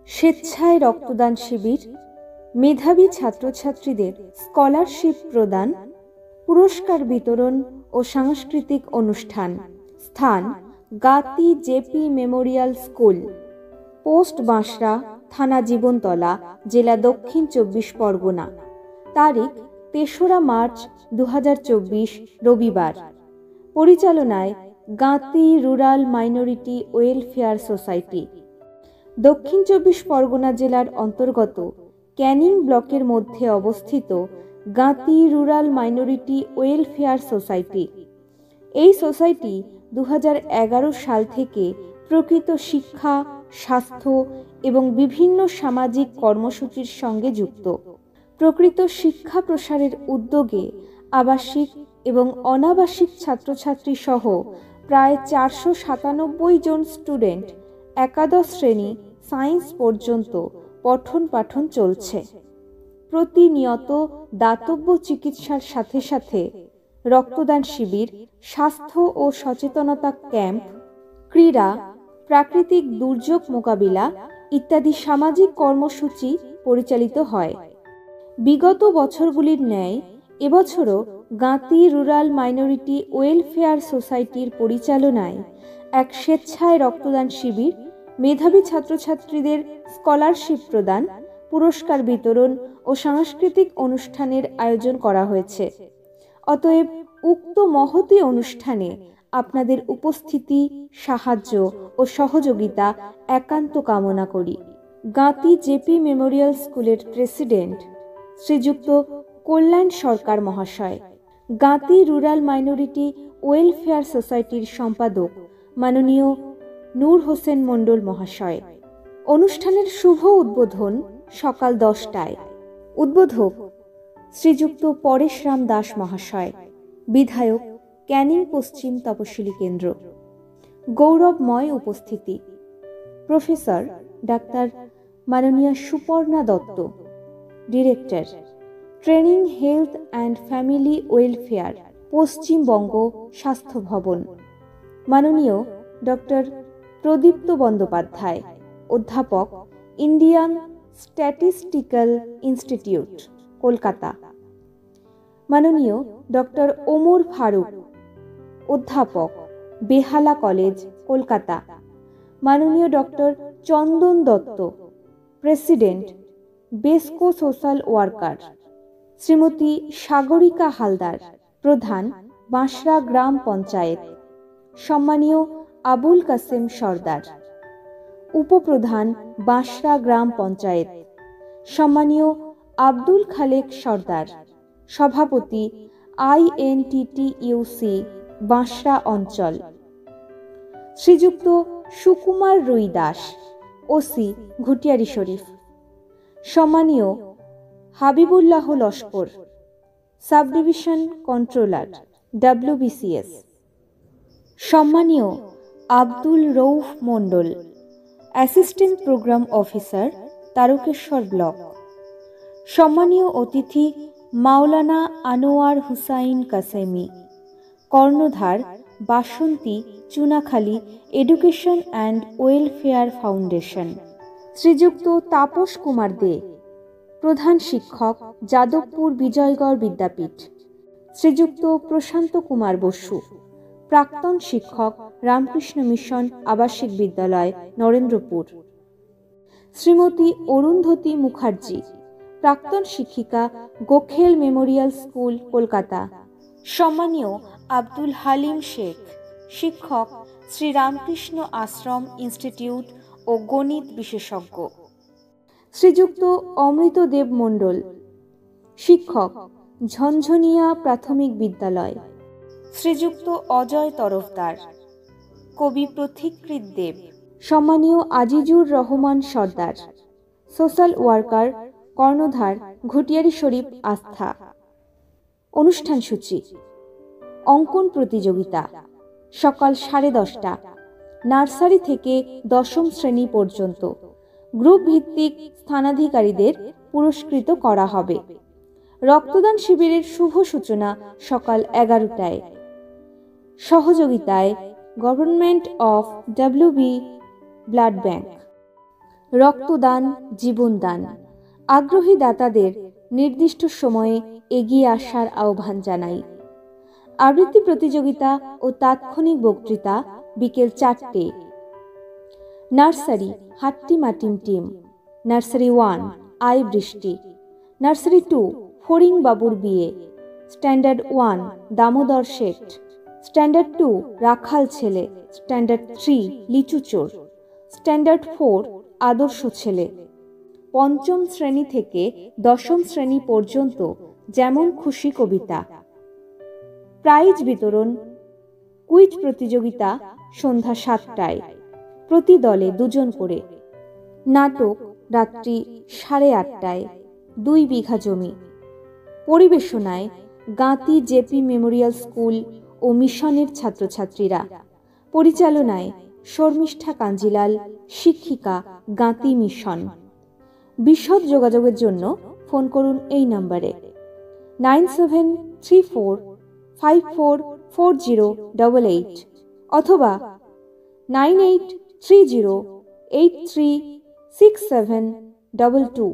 স্বেচ্ছায় রক্তদান শিবির, মেধাবী ছাত্রছাত্রীদের স্কলারশিপ প্রদান, পুরস্কার বিতরণ ও সাংস্কৃতিক অনুষ্ঠান। স্থান গাতি JP Memorial school, post Banshra, থানা জীবনতলা, জেলা দক্ষিণ 24 পরগনা। তারিখ ৩রা মার্চ 2024 রবিবার। পরিচালনায় গাতি রুরাল মাইনরিটি ওয়েলফেয়ার সোসাইটি। দক্ষিণ 24 পরগনা জেলার অন্তর্গত ক্যানিং ব্লকের মধ্যে অবস্থিত গাতি রুরাল মাইনরিটি ওয়েলফেয়ার সোসাইটি। এই সোসাইটি 2011 সাল থেকে প্রকৃত শিক্ষা, স্বাস্থ্য এবং বিভিন্ন সামাজিক কর্মসূচির সঙ্গে যুক্ত। প্রকৃত শিক্ষা প্রসারের উদ্যোগে আবাসিক এবং অনাবাসিক ছাত্রছাত্রী সহ প্রায় 497 জন স্টুডেন্ট একাদশ শ্রেণী সায়েন্স পর্যন্ত পঠন পাঠন চলছে। প্রতিনিয়ত দাতব্য চিকিৎসার সাথে সাথে রক্তদান শিবির, স্বাস্থ্য ও সচেতনতা ক্যাম্প, ক্রীড়া, প্রাকৃতিক দুর্যোগ মোকাবিলা ইত্যাদি সামাজিক কর্মসূচি পরিচালিত হয়। বিগত বছরগুলির ন্যায় এবছরও গাতি রুরাল মাইনরিটি ওয়েলফেয়ার সোসাইটির পরিচালনায় এক স্বেচ্ছায় রক্তদান শিবির, মেধাবী ছাত্রছাত্রীদের স্কলারশিপ প্রদান, পুরস্কার বিতরণ ও সাংস্কৃতিক অনুষ্ঠানের আয়োজন করা হয়েছে। অতএব উক্ত মহতী অনুষ্ঠানে আপনাদের উপস্থিতি, সাহায্য ও সহযোগিতা একান্ত কামনা করি। গাতি জেপি মেমোরিয়াল স্কুলের প্রেসিডেন্ট শ্রীযুক্ত কল্যাণ সরকার মহাশয়, গাতি রুরাল মাইনরিটি ওয়েলফেয়ার সোসাইটির সম্পাদক মাননীয় নূর হোসেন মণ্ডল মহাশয়। অনুষ্ঠানের শুভ উদ্বোধন সকাল 10টায়। উদ্বোধক শ্রীযুক্ত পরেশরাম দাস মহাশয়, বিধায়ক ক্যানিং পশ্চিম তপশিলি কেন্দ্র। গৌরবময় উপস্থিতি প্রফেসর ডাক্তার মাননীয়া Suparna Dutta, director training health and family welfare, Paschimbanga Swasthya Bhavan. মাননীয় ডক্টর প্রদীপ্ত বন্দ্যোপাধ্যায়, অধ্যাপক, ইন্ডিয়ান স্ট্যাটিস্টিক্যাল ইনস্টিটিউট, কলকাতা। মাননীয় ডক্টর ওমর ফারুক, অধ্যাপক, বেহালা কলেজ, কলকাতা। মাননীয় ডক্টর চন্দন দত্ত, প্রেসিডেন্ট, বেসকো সোশ্যাল ওয়ার্কার। শ্রীমতী সাগরিকা হালদার, প্রধান, বাঁশরা গ্রাম পঞ্চায়েত। সম্মানীয় আবুল কাসেম সর্দার, উপপ্রধান, বাঁশরা গ্রাম পঞ্চায়েত। সম্মানীয় আব্দুল খালেক সর্দার, সভাপতি, INTTUC বাঁশরা অঞ্চল। শ্রীযুক্ত সুকুমার রুই দাস, ওসি, ঘুটিয়ারি শরীফ। সম্মানীয় Habibullah Laskar, sub division controller, WBCS। সম্মানীয় Abdul Rauf Mondal, assistant programme officer, Tarakeswar block. সম্মানীয় অতিথি মাওলানা আনোয়ার হুসাইন কাসেমি, কর্ণধার, Basanti, Chunakhali education and welfare foundation. Shriyukta Tapas Kumar দে, প্রধান শিক্ষক, যাদবপুর বিজয়গড় বিদ্যাপীঠ। শ্রীযুক্ত প্রশান্ত কুমার বসু, প্রাক্তন শিক্ষক, রামকৃষ্ণ মিশন আবাসিক বিদ্যালয়, নরেন্দ্রপুর। শ্রীমতী অরুন্ধতী মুখার্জি, প্রাক্তন শিক্ষিকা, গোখেল মেমোরিয়াল স্কুল, কলকাতা। সম্মানীয় আব্দুল হালিম শেখ, শিক্ষক, শ্রী রামকৃষ্ণ আশ্রম ইনস্টিটিউট ও গণিত বিশেষজ্ঞ। শ্রীযুক্ত অমৃত দেব মণ্ডল, শিক্ষক, ঝঞ্ঝনিয়া প্রাথমিক বিদ্যালয়। শ্রীযুক্ত অজয় তরফদার, কবি প্রতীকৃত দেব। সম্মানীয় আজিজুর রহমান সর্দার, সোশ্যাল ওয়ার্কার, কর্ণধার, ঘুটিয়ারি শরীফ আস্থা। অনুষ্ঠান সূচি: অঙ্কন প্রতিযোগিতা সকাল 10:30টা, নার্সারি থেকে দশম শ্রেণী পর্যন্ত। গ্রুপ ভিত্তিক স্থানাধিকারীদের পুরস্কৃত করা হবে। রক্তদান শিবিরের শুভ সূচনা সকাল 11টায়। সহযোগিতায় government of WB blood bank. রক্তদান, জীবনদান। আগ্রহী দাতাদের নির্দিষ্ট সময়ে এগিয়ে আসার আহ্বান জানাই। আবৃত্তি প্রতিযোগিতা ও তাৎক্ষণিক বক্তৃতা বিকেল 4টে। নার্সারি হাট্টিমাটিম টিম, নার্সারি 1 আই বৃষ্টি, নার্সারি 2 ফরিং বাবুর বিয়ে, স্ট্যান্ডার্ড 1 দামোদর শেঠ, স্ট্যান্ডার্ড 2 রাখাল ছেলে, স্ট্যান্ডার্ড 3 লিচু চোর, স্ট্যান্ডার্ড 4 আদর্শ ছেলে। পঞ্চম শ্রেণী থেকে দশম শ্রেণী পর্যন্ত যেমন খুশি কবিতা। প্রাইজ বিতরণ, কুইজ প্রতিযোগিতা সন্ধ্যা 7টায়, প্রতি দলে 2 জন করে। নাটক রাত্রি 8:30টায়, 2 বিঘা জমি। পরিবেশনায় গাঁতি জেপি মেমোরিয়াল স্কুল ও মিশনের ছাত্রছাত্রীরা। পরিচালনায় শর্মিষ্ঠা কাঞ্জিলাল, শিক্ষিকা, গাঁতি মিশন। বিশদ যোগাযোগের জন্য ফোন করুন এই নম্বরে 9734544088 অথবা 9830836722।